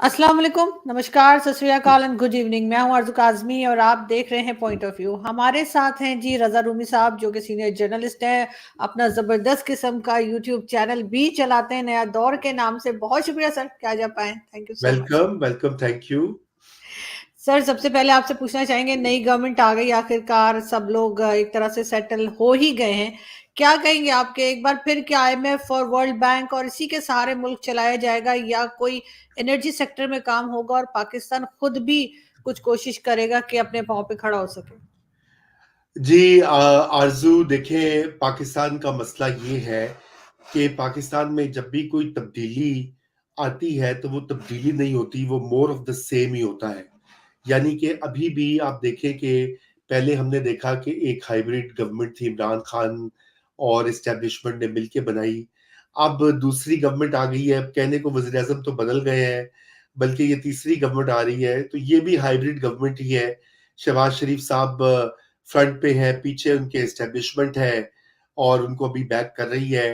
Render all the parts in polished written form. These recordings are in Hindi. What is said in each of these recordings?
अस्सलाम वालेकुम, नमस्कार, सत श्री अकाल एंड गुड इवनिंग। मैं हूं अर्ज़ू काज़मी और आप देख रहे हैं पॉइंट ऑफ व्यू। हमारे साथ हैं जी रज़ा रूमी साहब, जो कि सीनियर जर्नलिस्ट हैं, अपना ज़बरदस्त किस्म का यूट्यूब चैनल भी चलाते हैं, नया दौर के नाम से। बहुत शुक्रिया सर कि आज आप आए। Thank you so much. Welcome, welcome, thank you. Sir, सबसे पहले आपसे पूछना चाहेंगे, नई गवर्नमेंट आ गई आखिरकार, सब लोग एक तरह से सेटल हो ही गए हैं। क्या कहेंगे आपके एक बार फिर क्या आईएमएफ और वर्ल्ड बैंक और इसी के सहारे मुल्क चलाया जाएगा, या कोई एनर्जी सेक्टर में काम होगा और पाकिस्तान खुद भी कुछ कोशिश करेगा कि अपने पाँव पे खड़ा हो सके? जी, आरज़ू देखें, पाकिस्तान का मसला ये है कि पाकिस्तान में जब भी कोई तब्दीली आती है, तो वो तब्दीली नहीं होती, वो मोर ऑफ द सेम ही होता है। यानी कि अभी भी आप देखें कि पहले हमने देखा कि एक हाइब्रिड गवर्नमेंट थी, इमरान खान और एस्टेब्लिशमेंट ने मिलके बनाई। अब दूसरी गवर्नमेंट आ गई है, अब कहने को वज़ीर-ए-आज़म तो बदल गए हैं, बल्कि ये तीसरी गवर्नमेंट आ रही है, तो ये भी हाइब्रिड गवर्नमेंट ही है। शहबाज शरीफ साहब फ्रंट पे हैं, पीछे उनके एस्टेब्लिशमेंट है और उनको अभी बैक कर रही है।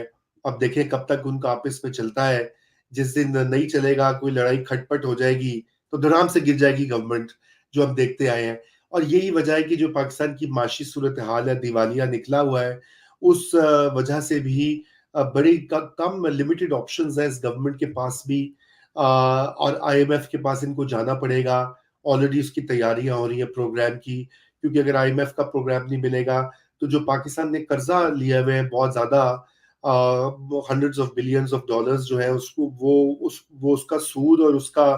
अब देखें कब तक उनका आपस में चलता है। जिस दिन नहीं चलेगा, कोई लड़ाई खटपट हो जाएगी, तो धड़ाम से गिर जाएगी गवर्नमेंट, जो हम देखते आए हैं। और यही वजह है कि जो पाकिस्तान की माशी सूरत हाल है, दिवालिया निकला हुआ है, उस वजह से भी बड़ी कम लिमिटेड ऑप्शंस है इस गवर्नमेंट के पास भी। और आईएमएफ के पास इनको जाना पड़ेगा। ऑलरेडी उसकी तैयारियां हो रही है प्रोग्राम की, क्योंकि अगर आईएमएफ का प्रोग्राम नहीं मिलेगा, तो जो पाकिस्तान ने कर्जा लिया हुआ है बहुत ज्यादा, hundreds of billions of dollars जो है, उसको वो उसका सूद और उसका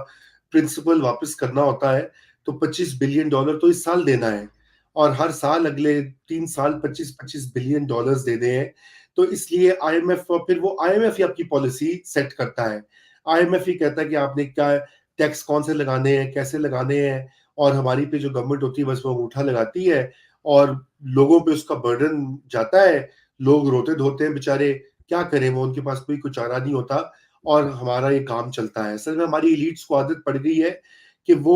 प्रिंसिपल वापस करना होता है। तो 25 बिलियन डॉलर तो इस साल देना है, और हर साल अगले 3 साल 25-25 बिलियन डॉलर्स देने हैं। तो इसलिए आईएमएफ, फिर वो आईएमएफ ही आपकी पॉलिसी सेट करता है। आईएमएफ ही कहता है कि आपने क्या टैक्स कौन से लगाने हैं, कैसे लगाने हैं, और हमारी पे जो गवर्नमेंट होती है बस वो अंगूठा लगाती है और लोगों पे उसका बर्डन जाता है। लोग रोते धोते हैं बेचारे, क्या करें, वो उनके पास कोई कुछ चारा नहीं होता, और हमारा ये काम चलता है। असल में हमारी एलिट्स को आदत पड़ गई है कि वो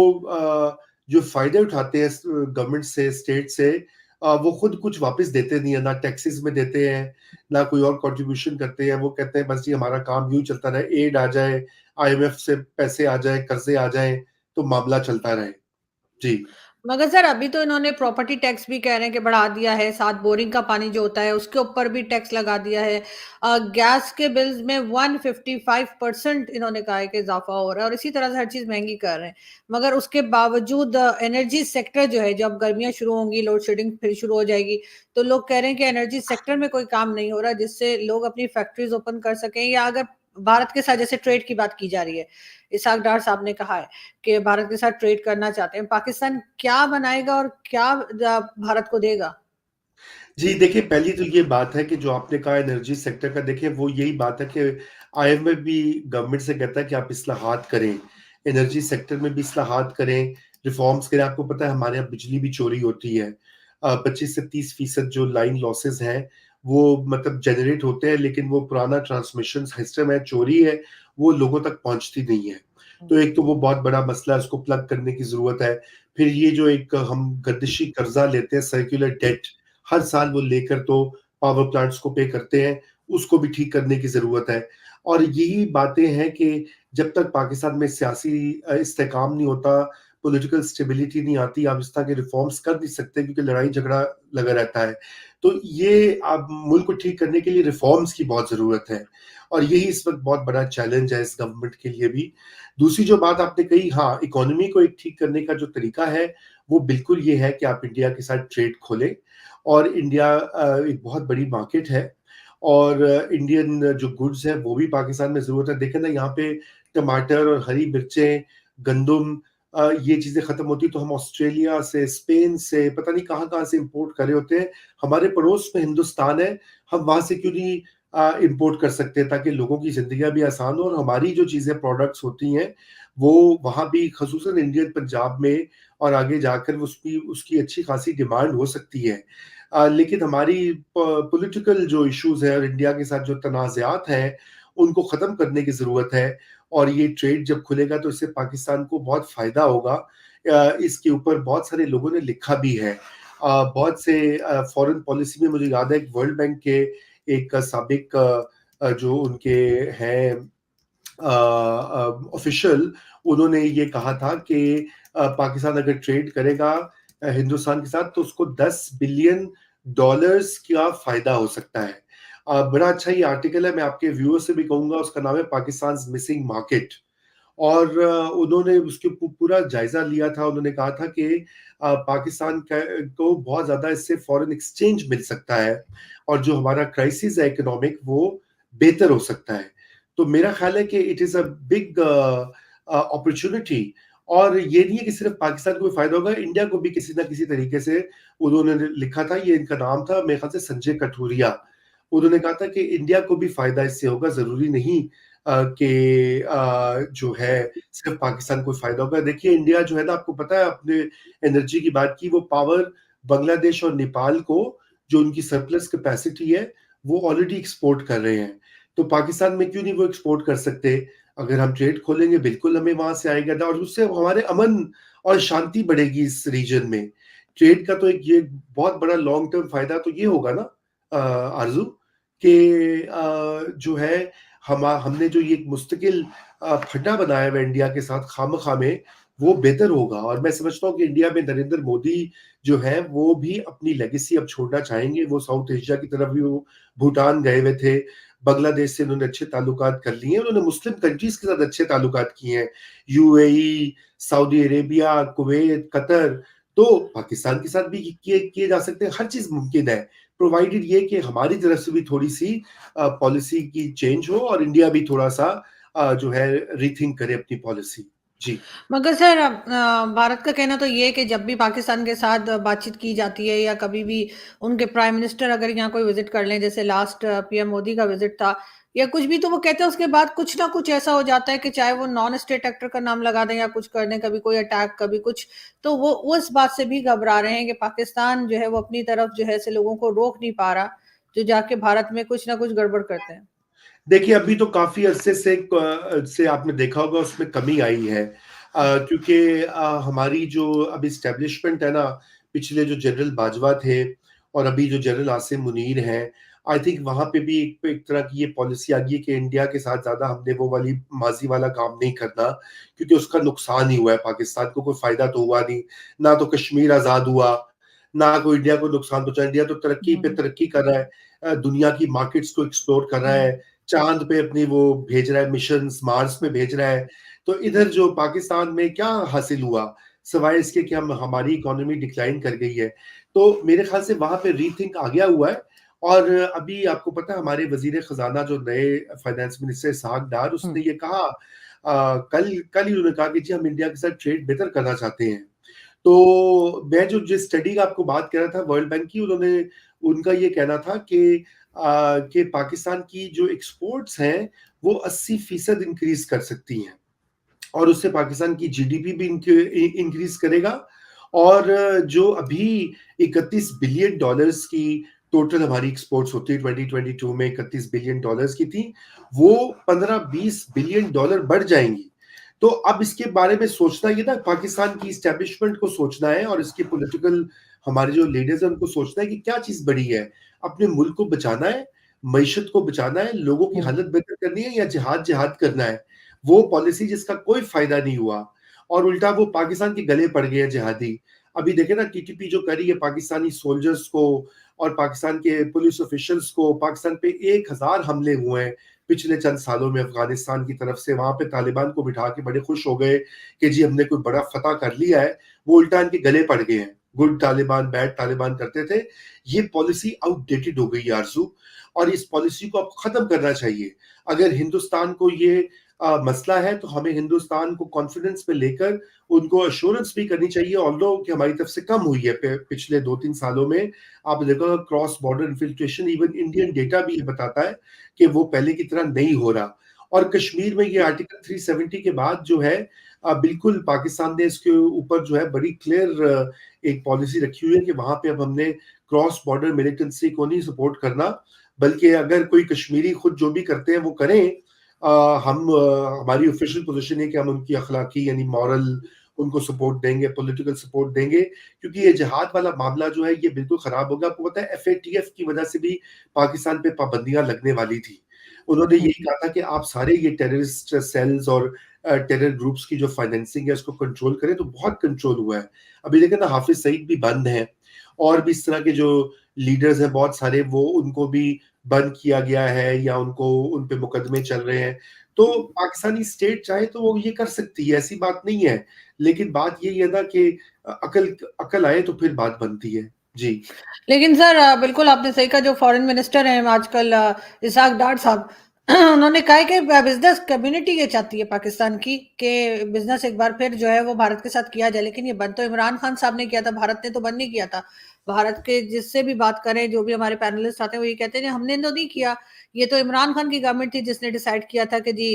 जो फायदे उठाते हैं गवर्नमेंट से, स्टेट से, वो खुद कुछ वापस देते नहीं है, ना टैक्सेस में देते हैं, ना कोई और कंट्रीब्यूशन करते हैं। वो कहते हैं बस जी हमारा काम यूं चलता रहे, एड आ जाए, आईएमएफ से पैसे आ जाए, कर्जे आ जाए, तो मामला चलता रहे। जी। मगर सर, अभी तो इन्होंने प्रॉपर्टी टैक्स भी कह रहे हैं कि बढ़ा दिया है, साथ बोरिंग का पानी जो होता है उसके ऊपर भी टैक्स लगा दिया है। गैस के बिल्स में 155% इन्होंने कहा है कि इजाफा हो रहा है, और इसी तरह से हर चीज महंगी कर रहे हैं। मगर उसके बावजूद एनर्जी सेक्टर जो है, जब गर्मियां शुरू होंगी, लोड शेडिंग फिर शुरू हो जाएगी, तो लोग कह रहे हैं कि एनर्जी सेक्टर में कोई काम नहीं हो रहा जिससे लोग अपनी फैक्ट्रीज ओपन कर सकें। या अगर भारत के साथ जैसे ट्रेड की बात की जा रही है, इसाक डार साहब ने कहा है कि भारत के साथ ट्रेड करना चाहते हैं, पाकिस्तान क्या बनाएगा और क्या भारत को देगा? जी, देखिए, पहली तो ये बात है कि जो आपने कहा एनर्जी सेक्टर का, देखिए वो यही बात है कि आईएमएफ भी गवर्नमेंट से कहता है कि आप इस्लाहात करें, एनर्जी सेक्टर में भी इस्लाहात करें, रिफॉर्म्स करें। आपको पता है हमारे यहाँ बिजली भी चोरी होती है। 25 से 30% जो लाइन लॉसेस हैं, वो मतलब जनरेट होते हैं, लेकिन वो पुराना ट्रांसमिशन सिस्टम है, चोरी है, वो लोगों तक पहुँचती नहीं है। तो एक तो वो बहुत बड़ा मसला है, उसको प्लग करने की ज़रूरत है। फिर ये जो एक हम गर्दिशी कर्ज़ा लेते हैं, सर्कुलर डेट, हर साल वो लेकर तो पावर प्लांट्स को पे करते हैं, उसको भी ठीक करने की ज़रूरत है। और यही बातें हैं कि जब तक पाकिस्तान में सियासी इस्तेहकाम नहीं होता, पॉलिटिकल स्टेबिलिटी नहीं आती, आप इस तरह के रिफॉर्म्स कर नहीं सकते, क्योंकि लड़ाई-झगड़ा लगा रहता है। तो ये अब मुल्क को ठीक करने के लिए रिफॉर्म्स की बहुत ज़रूरत है, और यही इस वक़्त बहुत बड़ा चैलेंज है इस गवर्नमेंट के लिए भी। दूसरी जो बात आपने कही, हाँ, इकोनॉमी को एक ठीक करने का जो तरीका है, वो बिल्कुल ये है कि आप इंडिया के साथ ट्रेड खोलें। और इंडिया एक बहुत बड़ी मार्केट है, और इंडियन जो गुड्स हैं वो भी पाकिस्तान में ज़रूरत है। देखें ना, यहाँ पे टमाटर और हरी मिर्चें, गंदम, ये चीज़ें ख़त्म होती तो हम ऑस्ट्रेलिया से, स्पेन से, पता नहीं कहाँ-कहाँ से इम्पोर्ट कर रहे होते हैं। हमारे पड़ोस में हिंदुस्तान है, हम वहाँ से क्यों नहीं इम्पोर्ट कर सकते, ताकि लोगों की ज़िंदगियाँ भी आसान हो, और हमारी जो चीज़ें प्रोडक्ट्स होती हैं, वो वहाँ भी ख़ुसूसन इंडियन पंजाब में और आगे जाकर उसकी उसकी अच्छी खासी डिमांड हो सकती है। लेकिन हमारी पॉलिटिकल जो इश्यूज है और इंडिया के साथ जो तनाज़ात हैं, उनको ख़त्म करने की ज़रूरत है। और ये ट्रेड जब खुलेगा तो इससे पाकिस्तान को बहुत फ़ायदा होगा। इसके ऊपर बहुत सारे लोगों ने लिखा भी है। बहुत से फॉरेन पॉलिसी में मुझे याद है, एक वर्ल्ड बैंक के एक साबिक जो उनके हैं ऑफिशियल, उन्होंने ये कहा था कि पाकिस्तान अगर ट्रेड करेगा हिंदुस्तान के साथ तो उसको $10 बिलियन का फायदा हो सकता है। बड़ा अच्छा ये आर्टिकल है, मैं आपके व्यूअर से भी कहूंगा, उसका नाम है पाकिस्तान मिसिंग मार्केट। और उन्होंने उसके पूरा जायजा लिया था। उन्होंने कहा था कि पाकिस्तान को बहुत ज्यादा इससे फॉरेन एक्सचेंज मिल सकता है और जो हमारा क्राइसिस है इकोनॉमिक वो बेहतर हो सकता है। तो मेरा ख्याल है कि it is a big opportunity. और ये नहीं है कि सिर्फ पाकिस्तान को भी फायदा होगा, इंडिया को भी किसी ना किसी तरीके से। उन्होंने लिखा था, ये इनका नाम था मेरे ख्याल से संजय कठोरिया। उन्होंने कहा था कि इंडिया को भी फायदा इससे होगा, जरूरी नहीं कि जो है सिर्फ पाकिस्तान को फायदा होगा। देखिए इंडिया जो है ना, आपको पता है, अपने एनर्जी की बात की, वो पावर बांग्लादेश और नेपाल को, जो उनकी सरप्लस कैपेसिटी है, वो ऑलरेडी एक्सपोर्ट कर रहे हैं। तो पाकिस्तान में क्यों नहीं वो एक्सपोर्ट कर सकते? अगर हम ट्रेड खोलेंगे बिल्कुल हमें वहां से आएगा ना, और उससे हमारे अमन और शांति बढ़ेगी इस रीजन में। ट्रेड का तो एक ये बहुत बड़ा लॉन्ग टर्म फायदा तो ये होगा ना आरजू, कि जो है हमने जो ये मुस्तकिल फटा बनाया हुआ इंडिया के साथ खामखा में, वो बेहतर होगा। और मैं समझता हूँ कि इंडिया में नरेंद्र मोदी जो है वो भी अपनी लेगेसी अब छोड़ना चाहेंगे। वो साउथ एशिया की तरफ भी, वो भूटान गए हुए थे, बांग्लादेश से उन्होंने अच्छे ताल्लुकात कर लिए हैं, उन्होंने मुस्लिम कंट्रीज के साथ अच्छे ताल्लुकात किए हैं, UAE, Saudi Arabia, Kuwait, Qatar. तो पाकिस्तान के साथ भी किए किए जा सकते हैं, हर चीज मुमकिन है, प्रोवाइडेड ये कि हमारी तरफ से भी थोड़ी सी पॉलिसी की चेंज हो और इंडिया भी थोड़ा सा जो है रीथिंक करे अपनी पॉलिसी। जी। मगर सर भारत का कहना तो ये है कि जब भी पाकिस्तान के साथ बातचीत की जाती है या कभी भी उनके प्राइम मिनिस्टर अगर यहाँ कोई विजिट कर लें, जैसे लास्ट पीएम मोदी का विजिट था या कुछ भी, तो वो कहते हैं उसके बाद कुछ ना कुछ ऐसा हो जाता है कि चाहे वो नॉन स्टेट एक्टर का नाम लगा दें या कुछ कर दें, कभी कोई अटैक कभी कुछ, तो वो इस बात से भी घबरा रहे हैं कि पाकिस्तान जो है वो अपनी तरफ जो है से लोगों को रोक नहीं पा रहा, जो जाके भारत में कुछ ना कुछ गड़बड़ करते हैं। देखिए अभी तो काफी अरसे से आपने देखा होगा उसमें कमी आई है, क्योंकि हमारी जो अब इस्टेब्लिशमेंट है ना, पिछले जो जनरल बाजवा थे और अभी जो जनरल आसिम मुनीर हैं, आई थिंक वहां पे भी एक तरह की ये पॉलिसी आ गई है कि इंडिया के साथ ज्यादा हमने वो वाली माजी वाला काम नहीं करना, क्योंकि उसका नुकसान ही हुआ है, पाकिस्तान को कोई फायदा तो हुआ नहीं। ना तो कश्मीर आजाद हुआ, ना कोई इंडिया को नुकसान पहुंचा। इंडिया तो तरक्की पे हम्म। तरक्की कर रहा है, दुनिया की मार्केट्स को एक्सप्लोर कर रहा है, चांद पे अपनी वो भेज रहा है मिशन, मार्स पे भेज रहा है। तो इधर जो पाकिस्तान में क्या हासिल हुआ, सिवाय इसके कि हम हमारी इकोनॉमी डिक्लाइन कर गई है। तो मेरे ख्याल से वहां पे रीथिंक आ गया हुआ है। और अभी आपको पता है हमारे वजीर खजाना जो नए फाइनेंस मिनिस्टर इसहाक डार, उसने ये कहा, कल कल ही उन्होंने कहा कि जी हम इंडिया के साथ ट्रेड बेहतर करना चाहते हैं। तो मैं जो जिस स्टडी का आपको बात कर रहा था वर्ल्ड बैंक की, उन्होंने उनका ये कहना था कि पाकिस्तान की जो एक्सपोर्ट्स हैं वो 80% इंक्रीज कर सकती हैं, और उससे पाकिस्तान की जीडीपी भी इंक्रीज करेगा। और जो अभी $31 बिलियन की टोटल हमारी एक्सपोर्ट्स होती है, 2022 में $31 बिलियन की थी, वो $15-20 बिलियन बढ़ जाएंगी। तो अब इसके बारे में सोचना, ये ना पाकिस्तान की स्टैब्लिशमेंट को सोचना है और इसकी पॉलिटिकल हमारे जो लीडर्स हैं उनको सोचना है कि क्या चीज बड़ी है, अपने मुल्क को बचाना है, मईशत को बचाना है, लोगों की हम्म। हालत बेहतर करनी है, या जिहाद जिहाद करना है। वो पॉलिसी जिसका कोई फायदा नहीं हुआ और उल्टा वो पाकिस्तान के गले पड़ गए हैं जिहादी। अभी देखे ना टीटीपी जो करी है पाकिस्तानी सोल्जर्स को और पाकिस्तान के पुलिस ऑफिशियल्स को, पाकिस्तान पे 1000 हमले हुए हैं पिछले चंद सालों में अफगानिस्तान की तरफ से। वहां पे तालिबान को बिठा के बड़े खुश हो गए कि जी हमने कोई बड़ा फतह कर लिया है, वो उल्टा इनके गले पड़ गए हैं। गुड तालिबान बैड तालिबान करते थे। ये पॉलिसी आउटडेटेड हो गई है आरजू, और इस पॉलिसी को अब खत्म करना चाहिए। अगर हिंदुस्तान को ये मसला है तो हमें हिंदुस्तान को कॉन्फिडेंस में लेकर उनको अश्योरेंस भी करनी चाहिए, ऑल्दो कि हमारी तरफ से कम हुई है पिछले 2-3 सालों में। आप देखो cross border infiltration, even Indian data भी ये बताता है कि वो पहले की तरह नहीं हो रहा। और कश्मीर में ये आर्टिकल 370 के बाद जो है बिल्कुल पाकिस्तान ने इसके ऊपर जो है बड़ी क्लियर एक पॉलिसी रखी हुई है कि वहां पे अब हमने क्रॉस बॉर्डर मिलिटेंसी को नहीं सपोर्ट करना, बल्कि अगर कोई कश्मीरी खुद जो भी करते हैं वो करें। हमारी ऑफिशियल पोजीशन है कि हम उनकी अखलाकी यानी मॉरल उनको सपोर्ट देंगे, पॉलिटिकल सपोर्ट देंगे, क्योंकि ये जिहाद वाला मामला जो है ये बिल्कुल खराब होगा। आपको पता है एफएटीएफ की वजह से भी पाकिस्तान पे पाबंदियां लगने वाली थी। उन्होंने यही कहा था कि आप सारे ये टेररिस्ट सेल्स और टेरर ग्रुप्स की जो फाइनेंसिंग है उसको कंट्रोल करें, तो बहुत कंट्रोल हुआ है। अभी देखें ना, हाफिज सईद भी बंद है और भी इस तरह के जो लीडर्स हैं बहुत सारे, वो उनको भी बंद किया गया है या उनको उन पे मुकदमे चल रहे हैं। तो पाकिस्तानी स्टेट चाहे तो वो ये कर सकती है, ऐसी बात नहीं है। लेकिन बात यही है ना कि अकल अकल आए तो फिर बात बनती है। जी। लेकिन सर बिल्कुल आपने सही कहा, जो फॉरेन मिनिस्टर हैं आजकल इसाक डार साहब, उन्होंने कहा है कि बिजनेस कम्युनिटी ये चाहती है पाकिस्तान की कि बिजनेस एक बार फिर जो है वो भारत के साथ किया जाए। लेकिन ये बंद तो इमरान खान साहब ने किया था, भारत ने तो बंद नहीं किया था। भारत के जिससे भी बात करें, जो भी हमारे पैनलिस्ट आते हैं, वो ये कहते हैं कि हमने तो नहीं किया, ये तो इमरान खान की गवर्नमेंट थी जिसने डिसाइड किया था कि जी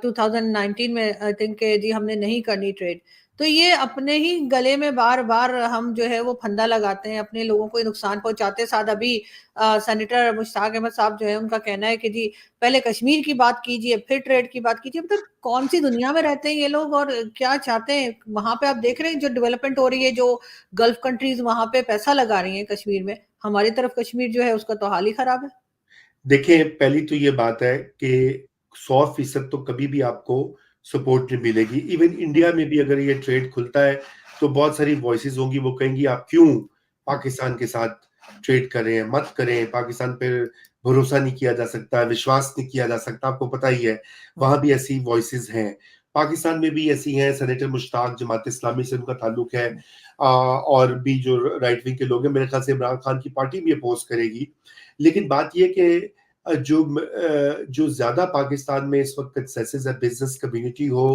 2019 में आई थिंक जी हमने नहीं करनी ट्रेड। तो ये अपने ही गले में बार-बार हम जो है वो फंदा लगाते हैं, अपने लोगों को नुकसान पहुँचाते हैं। साथ अभी सेनेटर मुश्ताक अहमद साहब जो है उनका कहना है कि जी पहले कश्मीर की बात कीजिए, फिर ट्रेड की बात कीजिए। मतलब कौन-सी दुनिया में रहते हैं ये लोग और क्या चाहते हैं? वहाँ पे आप देख रहे हैं जो डेवलपमेंट हो रही है, जो गल्फ कंट्रीज़ वहाँ पे पैसा लगा रही हैं कश्मीर में। हमारी तरफ कश्मीर जो है उसका तो हाल ही खराब है। देखें, पहली तो ये बात है कि 100% तो कभी भी आपको सपोर्ट नहीं मिलेगी। इवन हुँ, इंडिया में भी अगर ये ट्रेड खुलता है, तो बहुत सारी वॉइसेस होंगी, वो कहेंगी आप क्यों हुँ। पाकिस्तान के साथ ट्रेड कर रहे हैं? मत करें, पाकिस्तान पे भरोसा नहीं किया जा सकता, विश्वास नहीं किया जा सकता, आपको पता ही है। हुँ, वहाँ भी ऐसी वॉइसेस हैं। पाकिस्तान में भी ऐसी हैं, सेनेटर मुश्ताक जमात इस्लामी से उनका ताल्लुक है। हुँ, और भी जो राइट विंग के लोग हैं, मेरे ख्याल से इमरान खान की पार्टी भी अपोज़ करेगी। लेकिन बात ये है कि जो ज़्यादा पाकिस्तान में इस वक़्त सक्सेसेस है, बिज़नेस कम्युनिटी हो,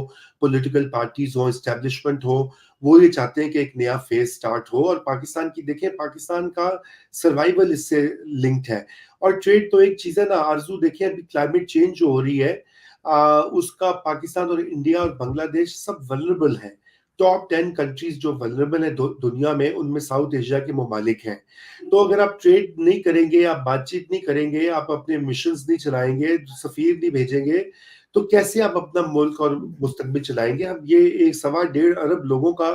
पॉलिटिकल पार्टीज़ हो, एस्टेब्लिशमेंट हो, वो ये चाहते हैं कि एक नया फ़ेज़ स्टार्ट हो और पाकिस्तान की देखें, पाकिस्तान का सर्वाइवल इससे लिंक्ड है। और ट्रेड तो एक चीज़ है ना, आरज़ू देखिए अभी क्लाइमेट चेंज जो हो रही है उसका पाकिस्तान और इंडिया और बांग्लादेश सब वल्नरेबल हैं। टॉप 10 कंट्रीज़ जो वल्नरेबल है दुनिया में, उनमें साउथ एशिया के ममालिक हैं। तो अगर आप ट्रेड नहीं करेंगे, आप बातचीत नहीं करेंगे, आप अपने मिशंस नहीं चलाएँगे, सफ़ीर नहीं भेजेंगे, तो कैसे आप अपना मुल्क और मुस्तकबिल चलाएँगे? अब ये एक सवा डेढ़ अरब लोगों का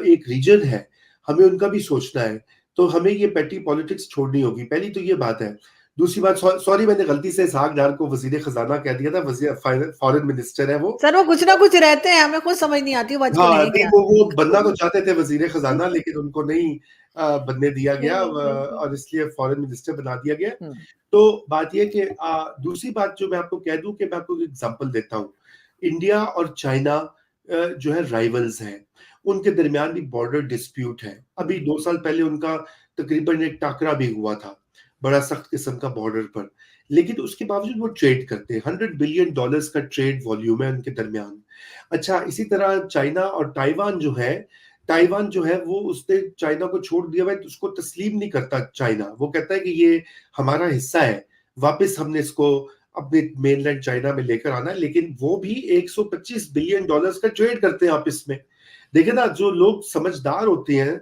एक रीजन है, हमें उनका भी सोचना है। तो हमें ये पेटी पॉलिटिक्स छोड़नी होगी, पहली तो ये बात है। दूसरी बात, सॉरी मैंने गलती से इसहाक डार को वज़ीर ख़ज़ाना कह दिया था, वज़ीर फॉरेन मिनिस्टर है वो। सर वो कुछ ना कुछ रहते हैं, हमें खुद समझ नहीं आती वो आजकल हाँ, हैं नहीं क्या? वो बनना तो चाहते थे वज़ीर ख़ज़ाना, लेकिन उनको नहीं बनने दिया गया और इसलिए फॉरेन मिनिस्टर बना दिया गया। हुँ, तो बात ये है कि दूसरी बात जो मैं आपको कह दूँ कि मैं आपको एक एग्ज़ाम्पल देता हूँ। इंडिया और चाइना जो है राइवल्स हैं। उनके दरमियान भी बॉर्डर डिस्प्यूट है। हुँ, अभी 2 साल पहले उनका तकरीबन एक टाकरा भी हुआ था, बड़ा सख्त किस्म का बॉर्डर पर। लेकिन उसके बावजूद वो ट्रेड करते हैं। $100 बिलियन का ट्रेड वॉल्यूम है उनके दरमियान। अच्छा, इसी तरह चाइना और ताइवान जो है वो उसने चाइना को छोड़ दिया हुआ है, तो उसको तस्लीम नहीं करता चाइना। वो कहता है कि ये हमारा हिस्सा है, वापस हमने इसको अपने मेनलैंड चाइना में लेकर आना है, लेकिन वो भी $125 बिलियन का ट्रेड करते हैं आपस में। देखिए ना, जो लोग समझदार होते हैं,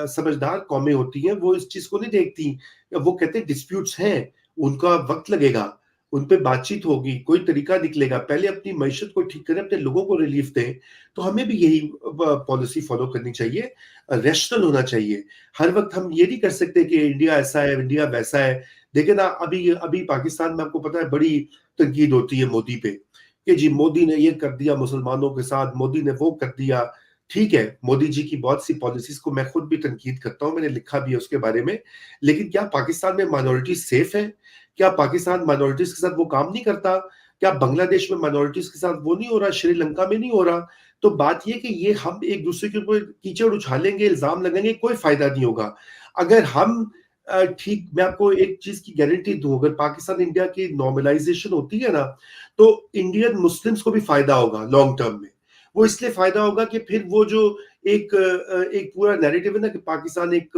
समझदार कौमें होती हैं, वो इस चीज़ को नहीं देखती। वो कहते हैं डिस्प्यूट्स हैं, उनका वक़्त लगेगा, उन पे बातचीत होगी, कोई तरीका निकलेगा, पहले अपनी मईशत को ठीक करें, अपने लोगों को रिलीफ दें। तो हमें भी यही पॉलिसी फॉलो करनी चाहिए, रैशनल होना चाहिए। हर वक़्त हम ये नहीं कर सकते कि इंडिया ऐसा है, इंडिया वैसा है। देखिए ना, अभी अभी पाकिस्तान में आपको पता है बड़ी तनकीद होती है मोदी पे, कि जी मोदी ने ये कर दिया मुसलमानों के साथ, मोदी ने वो कर दिया। ठीक है, मोदी जी की बहुत सी पॉलिसीज़ को मैं खुद भी तनकीद करता हूँ, मैंने लिखा भी है उसके बारे में। लेकिन क्या पाकिस्तान में माइनॉरिटी सेफ है? क्या पाकिस्तान माइनॉरिटीज़ के साथ वो काम नहीं करता? क्या बांग्लादेश में माइनॉरिटीज़ के साथ वो नहीं हो रहा? श्रीलंका में नहीं हो रहा? तो बात ये है कि ये हम एक-दूसरे के ऊपर कीचड़ उछालेंगे, इल्ज़ाम लगाएँगे, कोई फ़ायदा नहीं होगा। अगर हम ठीक, मैं आपको एक चीज़ की गारंटी दूँ, अगर पाकिस्तान इंडिया की नॉर्मलाइज़ेशन होती है ना, तो इंडियन मुस्लिम्स को भी फ़ायदा होगा लॉन्ग टर्म में। वो इसलिए फ़ायदा होगा कि फिर वो जो एक पूरा नैरेटिव है ना कि पाकिस्तान एक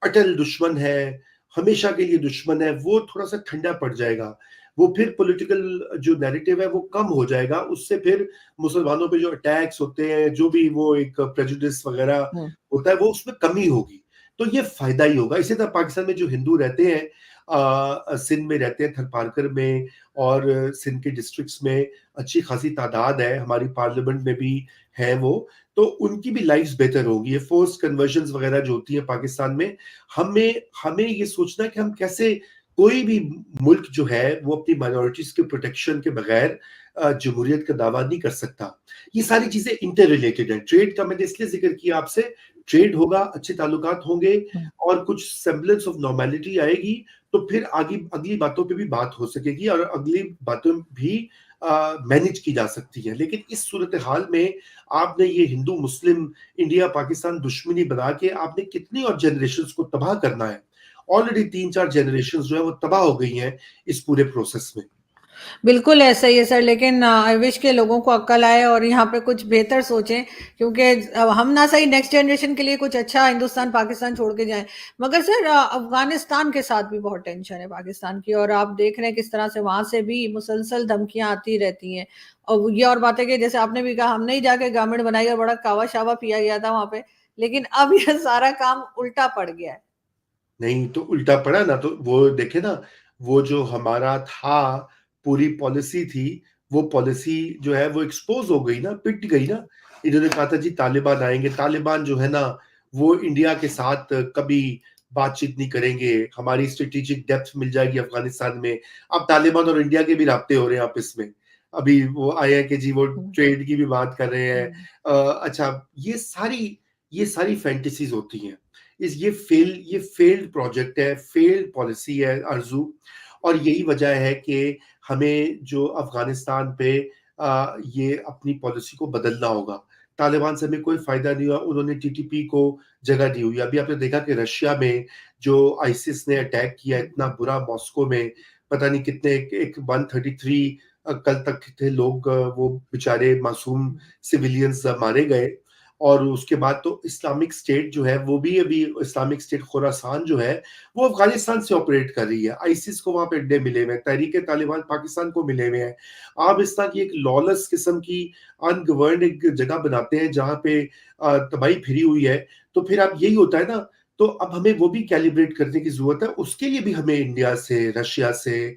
अटल दुश्मन है, हमेशा के लिए दुश्मन है, वो थोड़ा-सा ठंडा पड़ जाएगा। वो फिर पॉलिटिकल जो नैरेटिव है वो कम हो जाएगा, उससे फिर मुसलमानों पे जो अटैक्स होते हैं, जो भी वो एक प्रेजुडिस वगैरह हुँ। होता है, वो उसमें कमी होगी। तो ये फ़ायदा ही होगा। इसी तरह पाकिस्तान में जो हिंदू रहते हैं, सिंध में रहते हैं, थरपारकर में और सिंध के डिस्ट्रिक्ट्स में अच्छी खासी तादाद है, हमारी पार्लियामेंट में भी हैं वो, तो उनकी भी लाइफ़्स बेहतर होंगी। ये फ़ोर्स्ड कन्वर्जन्स वगैरह जो होती है पाकिस्तान में, हमें हमें ये सोचना है कि हम कैसे कोई भी मुल्क जो है वो अपनी माइनॉरिटीज के प्रोटेक्शन के बगैर जमहूरियत का दावा नहीं कर सकता। ये सारी चीजें इंटर रिलेटेड है। ट्रेड का मैंने इसलिए जिक्र किया आपसे, ट्रेड होगा, अच्छे ताल्लुकात होंगे और कुछ सेम्बलेंस ऑफ नॉर्मेलिटी आएगी, तो फिर आगे अगली बातों पे भी बात हो सकेगी और अगली बातों भी मैनेज की जा सकती है। लेकिन इस सूरत हाल में आपने ये हिंदू मुस्लिम इंडिया पाकिस्तान दुश्मनी बना के आपने कितनी और जनरेशन को तबाह करना है। ऑलरेडी 3-4 जनरेशन जो है वो तबाह हो गई हैं इस पूरे प्रोसेस में। बिल्कुल ऐसा ही है सर, लेकिन आई विश के लोगों को अक्ल आए और यहाँ पे कुछ बेहतर सोचें, क्योंकि हम ना सही नेक्स्ट जनरेशन के लिए कुछ अच्छा हिंदुस्तान पाकिस्तान छोड़ के जाएं। मगर सर अफगानिस्तान के साथ भी बहुत टेंशन है पाकिस्तान की, और आप देख रहे हैं किस तरह से वहां से भी मुसलसल धमकियां आती रहती हैं। और ये और बात है कि जैसे आपने भी कहा, हमने ही जाके गवर्नमेंट बनाई और बड़ा कावा शावा पिया गया था वहां पे, लेकिन अब यह सारा काम उल्टा पड़ गया है। नहीं तो उल्टा पड़ा ना, तो वो देखे ना, वो जो हमारा था पूरी पॉलिसी थी, वो पॉलिसी जो है वो एक्सपोज हो गई ना, पिट गई ना। इन्होंने कहा था जी तालिबान आएंगे, तालिबान जो है ना वो इंडिया के साथ कभी बातचीत नहीं करेंगे, हमारी स्ट्रेटेजिक डेप्थ मिल जाएगी अफगानिस्तान में। अब तालिबान और इंडिया के भी राब्ते हो रहे हैं आपस में। अभी वो आए हैं कि जी वो ट्रेड की भी बात कर रहे हैं। अच्छा, ये सारी फैंटेसीज होती हैं। ये फेल्ड प्रोजेक्ट है, फेल्ड पॉलिसी है आरजू। और यही वजह है कि हमें जो अफगानिस्तान पे ये अपनी पॉलिसी को बदलना होगा। तालिबान से हमें कोई फायदा नहीं हुआ, उन्होंने टीटीपी को जगह दी हुई। अभी आपने देखा कि रशिया में जो आईसिस ने अटैक किया इतना बुरा मॉस्को में, पता नहीं कितने, एक 133 कल तक थे लोग, वो बेचारे मासूम सिविलियंस मारे गए। और उसके बाद तो इस्लामिक स्टेट जो है वो भी, अभी इस्लामिक स्टेट खुरासान जो है वो अफगानिस्तान से ऑपरेट कर रही है। आईसिस को वहां पे अड्डे मिले हुए हैं, तहरीक तालिबान पाकिस्तान को मिले हुए हैं। आप इस तरह की एक लॉलेस किस्म की अनगवर्नड एक जगह बनाते हैं जहां पे तबाही फिरी हुई है, तो फिर अब यही होता है ना। तो अब हमें वो भी कैलिब्रेट करने की जरूरत है। उसके लिए भी हमें इंडिया से, रशिया से,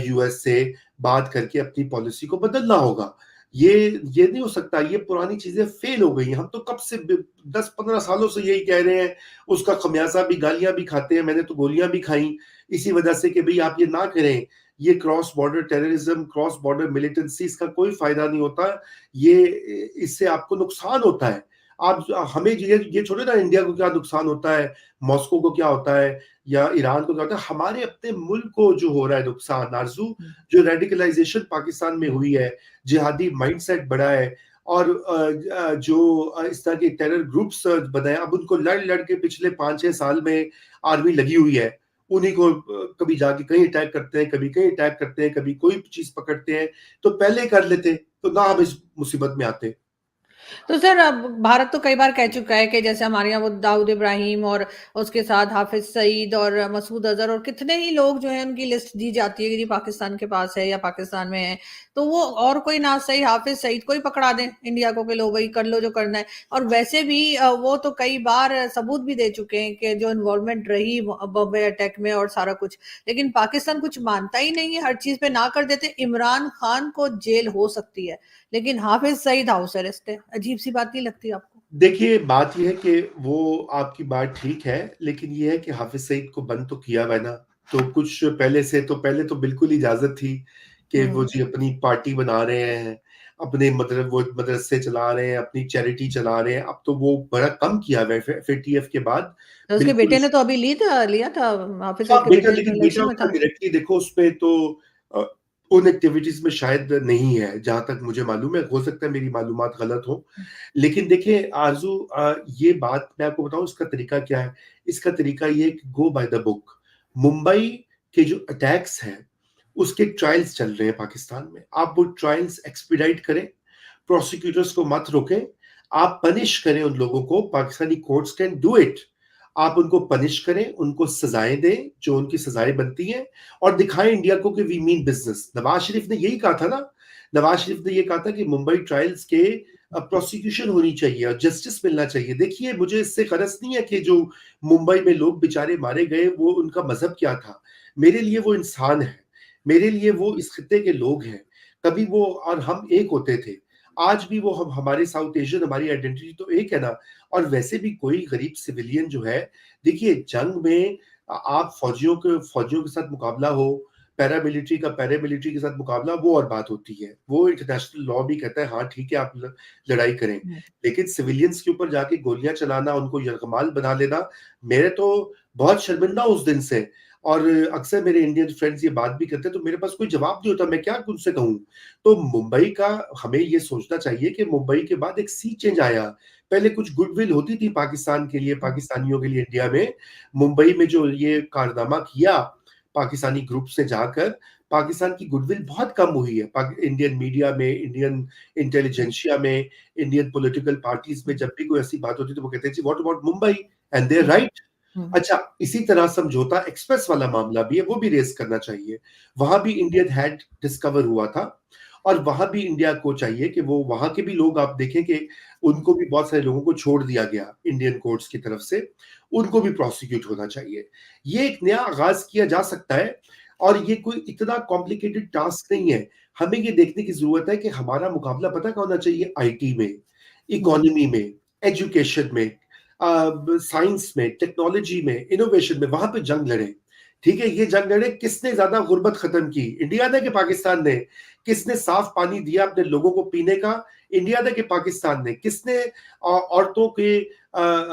यूएस से बात करके अपनी पॉलिसी को बदलना होगा। ये नहीं हो सकता, ये पुरानी चीजें फेल हो गई हैं। हम तो कब से 10-15 सालों से यही कह रहे हैं। उसका खमियाजा भी, गालियां भी खाते हैं, मैंने तो गोलियां भी खाई इसी वजह से कि भाई आप ये ना करें। ये cross border terrorism, cross border militancy, इसका कोई फायदा नहीं होता। ये इससे आपको नुकसान होता है। आप हमें ये छोड़े ना, इंडिया को क्या नुकसान होता है, मॉस्को को क्या होता है, या ईरान को क्या होता है, हमारे अपने मुल्क को जो हो रहा है नुकसान आरजू। जो रेडिकलाइजेशन पाकिस्तान में हुई है, जिहादी माइंडसेट बढ़ा है, और जो इस तरह के टेरर ग्रुप्स बनाए, अब उनको लड़ लड़ के पिछले 5-6 साल में आर्मी लगी हुई है। उन्हीं को कभी जाके कहीं अटैक करते हैं, कभी कहीं अटैक करते हैं, कभी कोई चीज पकड़ते हैं। तो पहले कर लेते तो ना हम इस मुसीबत में आते। तो सर अब भारत तो कई बार कह चुका है कि जैसे हमारे यहाँ वो दाऊद इब्राहिम और उसके साथ हाफिज सईद और मसूद अजहर और कितने ही लोग जो है उनकी लिस्ट दी जाती है कि जी पाकिस्तान के पास है या पाकिस्तान में है, तो वो और कोई ना सही हाफिज सईद को ही पकड़ा दें इंडिया को कि लो भाई कर लो जो करना है। और वैसे भी वो तो कई बार सबूत भी दे चुके हैं कि जो इन्वॉल्वमेंट रही बॉम्बे अटैक में और सारा कुछ, लेकिन पाकिस्तान कुछ मानता ही नहीं है, हर चीज पे ना कर देते। इमरान खान को जेल हो सकती है, लेकिन हाफिज सईद हाउस अरेस्ट है। अजीब सी बात नहीं लगती आपको? देखिए, बात ये है कि वो आपकी बात ठीक है, लेकिन ये है कि हाफिज सईद को बंद तो किया हुआ है ना। तो कुछ पहले तो बिल्कुल इजाजत थी कि वो जी अपनी पार्टी बना रहे हैं, अपने वो मदरसे चला रहे हैं, अपनी चैरिटी चला रहे हैं। अब तो वो बड़ा कम किया हुआ है FATF के बाद। तो उसके बिल्कुल। बेटे ने तो अभी लिया था, हाफिज हाँ सईद के बेटा, बेटे ने तो लेकिन बेटा इलेक्शन में उसका था। डायरेक्टली देखो उस पे तो अ, उन एक्टिविटीज में शायद नहीं है, जहां तक मुझे मालूम है। हो सकता है मेरी मालूमात गलत हो। लेकिन देखिए आरजू, ये बात मैं आपको बताऊं इसका तरीका क्या है। इसका तरीका ये है कि गो बाय द बुक। मुंबई के जो अटैक्स हैं उसके ट्रायल्स चल रहे हैं पाकिस्तान में। आप वो ट्रायल्स एक्सपीडाइट करें, प्रोसिक्यूटर्स को मत रोकें, आप पनिश करें उन लोगों को। Pakistani courts can do it. आप उनको पनिश करें, उनको सजाएं दें जो उनकी सजाएं बनती हैं, और दिखाएं इंडिया को कि we mean business. Nawaz Sharif ने यही कहा था ना। नवाज शरीफ ने यह कहा था कि मुंबई ट्रायल्स के प्रोसिक्यूशन होनी चाहिए और जस्टिस मिलना चाहिए। देखिए, मुझे इससे गरज नहीं है कि जो मुंबई में लोग बेचारे मारे गए वो उनका मजहब क्या था। मेरे लिए वो इंसान है, मेरे लिए वो इस खित्ते के लोग हैं। कभी वो और हम एक होते थे, आज भी वो हम, हमारे साउथ एशियन, हमारी आइडेंटिटी तो एक है ना। और वैसे भी कोई गरीब सिविलियन जो है, देखिए जंग में आप फौजियों के साथ मुकाबला हो, पैरामिलिट्री का पैरामिलिट्री के साथ मुकाबला, वो और बात होती है। वो इंटरनेशनल लॉ भी कहता है हाँ ठीक है आप लड़ाई करें, लेकिन सिविलियंस के ऊपर जाके गोलियां चलाना, उनको यरगमाल बना लेना, मेरे तो बहुत शर्मिंदा उस दिन से। और अक्सर मेरे इंडियन फ्रेंड्स ये बात भी करते हैं, तो मेरे पास कोई जवाब नहीं होता, मैं क्या उनसे कहूँ। तो मुंबई का हमें ये सोचना चाहिए कि मुंबई के बाद एक सी चेंज आया। पहले कुछ गुडविल होती थी पाकिस्तान के लिए, पाकिस्तानियों के लिए इंडिया में। मुंबई में जो ये कारनामा किया पाकिस्तानी ग्रुप से जाकर, पाकिस्तान की गुडविल बहुत कम हुई है। इंडियन मीडिया में, इंडियन इंटेलिजेंशिया में, इंडियन पॉलिटिकल पार्टीज में जब भी कोई ऐसी बात होती है तो वो कहते हैं जी what about Mumbai, and they right. अच्छा, इसी तरह समझौता एक्सप्रेस वाला मामला भी है, वो भी रेस करना चाहिए। वहां भी इंडियन हैड डिस्कवर हुआ था, और वहां भी इंडिया को चाहिए कि वो वहां के भी लोग, आप देखें कि उनको भी बहुत सारे लोगों को छोड़ दिया गया इंडियन कोर्ट्स की तरफ से, उनको भी प्रोसिक्यूट होना चाहिए। ये एक नया आगाज किया जा सकता है, और ये कोई इतना कॉम्प्लिकेटेड टास्क नहीं है। हमें ये देखने की जरूरत है कि हमारा मुकाबला पता क्या होना चाहिए, आईटी में, इकोनॉमी में, एजुकेशन में, साइंस में, टेक्नोलॉजी में, इनोवेशन में, वहां पे जंग लड़े। ठीक है, ये जंग लड़े। किसने ज्यादा गुर्बत खत्म की, इंडिया ने कि पाकिस्तान ने? किसने साफ पानी दिया अपने लोगों को पीने का, इंडिया ने कि पाकिस्तान ने? किसने औरतों के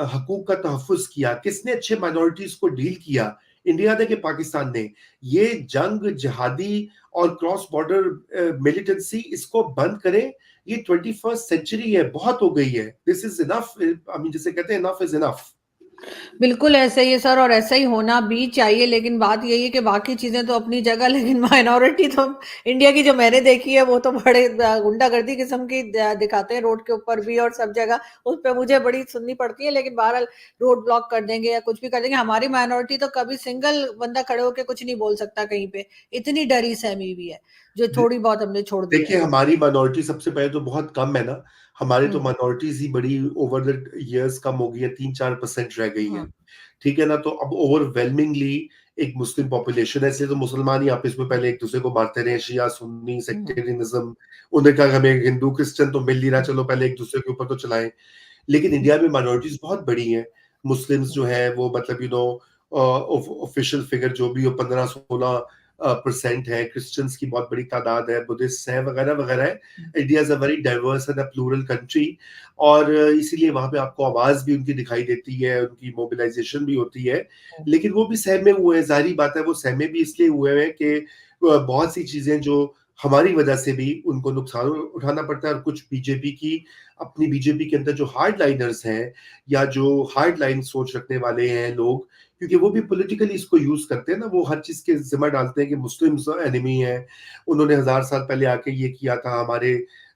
हकूक का तहफ़्फ़ुज़ किया? किसने अच्छे माइनॉरिटीज को डील किया, इंडिया ने कि पाकिस्तान ने? ये जंग, जिहादी और क्रॉस बॉर्डर मिलिटेंसी, इसको बंद करें। ये 21st सेंचुरी है, बहुत हो गई है। This is enough, I mean जिसे कहते हैं इनफ इज इनफ। बिल्कुल ऐसा ही है सर, और ऐसा ही होना भी चाहिए। लेकिन बात यही है कि बाकी चीजें तो अपनी जगह, लेकिन माइनॉरिटी तो इंडिया की जो मैंने देखी है वो तो बड़े गुंडागर्दी किस्म की दिखाते हैं रोड के ऊपर भी और सब जगह। उस पर मुझे बड़ी सुननी पड़ती है, लेकिन बहरहाल रोड ब्लॉक कर देंगे या कुछ भी कर देंगे। हमारी माइनॉरिटी तो कभी सिंगल बंदा खड़े होकर कुछ नहीं बोल सकता कहीं पे, इतनी डरी सहमी हुई है, जो थोड़ी बहुत हमने छोड़ दी देखिए, है। हमारी माइनॉरिटी सबसे पहले तो बहुत कम है ना। हमारे तो हम्म। माइनॉरिटीज ही बड़ी ओवर द इयर्स कम हो गई है, 3-4% रह गई है। हम्म। ठीक है ना? तो अब ओवरवेलमिंगली एक मुस्लिम पॉपुलेशन है, इसलिए तो मुसलमान ही आपस में पहले एक दूसरे को मारते रहे, शिया सुन्नी हम्म। सेक्टेरियनिज्म। उन्होंने कहा हमें हिंदू क्रिश्चियन तो मिल नहीं रहा, हम्म। चलो पहले एक दूसरे के ऊपर तो चलाएं। लेकिन इंडिया में माइनॉरिटीज बहुत बड़ी हैं। मुस्लिम्स जो है वो मतलब ऑफिशियल फिगर जो भी हो 15-16% है। क्रिश्चियंस की बहुत बड़ी तादाद है, बुद्धिस्ट है, वगैरह वगैरह है। India is a very diverse and a plural country, और इसीलिए वहां पे आपको आवाज भी उनकी दिखाई देती है, उनकी मोबिलाइजेशन भी होती है। लेकिन वो भी सहमे हुए हैं, जाहिर बात है। वो सहमे भी इसलिए हुए हैं कि बहुत सी चीजें जो हमारी वजह से भी उनको नुकसान उठाना पड़ता है। और कुछ बीजेपी की, अपनी बीजेपी के अंदर जो हार्ड लाइनर्स हैं, या जो हार्ड लाइन सोच रखने वाले हैं लोग, क्योंकि वो भी पॉलिटिकली इसको यूज करते हैं ना, वो हर चीज के जिम्मा डालते हैं कि मुस्लिम्स एनिमी है, उन्होंने 1000 साल पहले आके ये किया था हमारे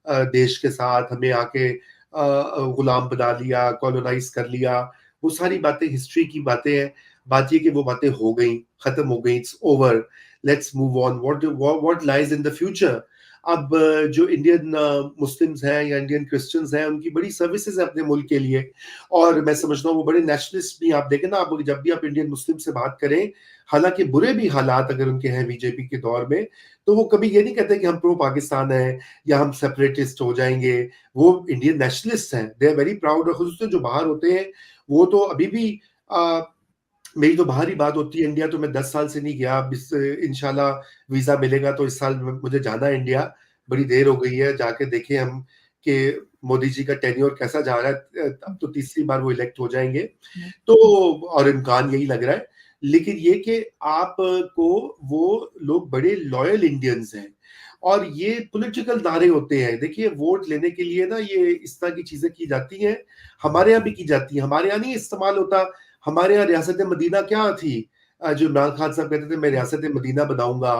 देश के साथ, हमें आके गुलाम बना लिया, कॉलोनाइज कर लिया। वो सारी बातें हिस्ट्री की बातें हैं। बात ये कि वो बातें हो गई, खत्म हो गई, it's over, let's move on. What lies in the future? अब जो इंडियन मुस्लिम्स हैं या इंडियन क्रिश्चियंस हैं, उनकी बड़ी सर्विसेज है अपने मुल्क के लिए, और मैं समझता हूँ वो बड़े नेशनलिस्ट भी। आप देखें ना, आप जब भी आप इंडियन मुस्लिम से बात करें, हालांकि बुरे भी हालात अगर उनके हैं बीजेपी के दौर में, तो वो कभी ये नहीं कहते कि हम प्रो पाकिस्तान हैं या हम सेपरेटिस्ट हो जाएंगे। वो इंडियन नेशनलिस्ट हैं, दे आर वेरी प्राउड। और खुद जो बाहर होते हैं, वो तो अभी भी मेरी तो बाहर ही बात होती है। इंडिया तो मैं 10 साल से नहीं गया। अब इस इंशाल्लाह वीजा मिलेगा तो इस साल मुझे जाना है इंडिया। बड़ी देर हो गई है, जाके देखें हम कि मोदी जी का टेन्योर कैसा जा रहा है। अब तो तीसरी बार वो इलेक्ट हो जाएंगे, तो और इम्कान यही लग रहा है। लेकिन ये कि आपको वो लोग बड़े लॉयल इंडियंस हैं, और ये पॉलिटिकल नारे होते हैं। देखिए, वोट लेने के लिए ना ये इस तरह की चीजें की जाती हैं, हमारे यहाँ भी की जाती है। हमारे यहाँ नहीं इस्तेमाल होता। हमारे यहाँ रियासत मदीना क्या थी, जो इमरान खान साहब कहते थे मैं रियासत मदीना बनाऊंगा,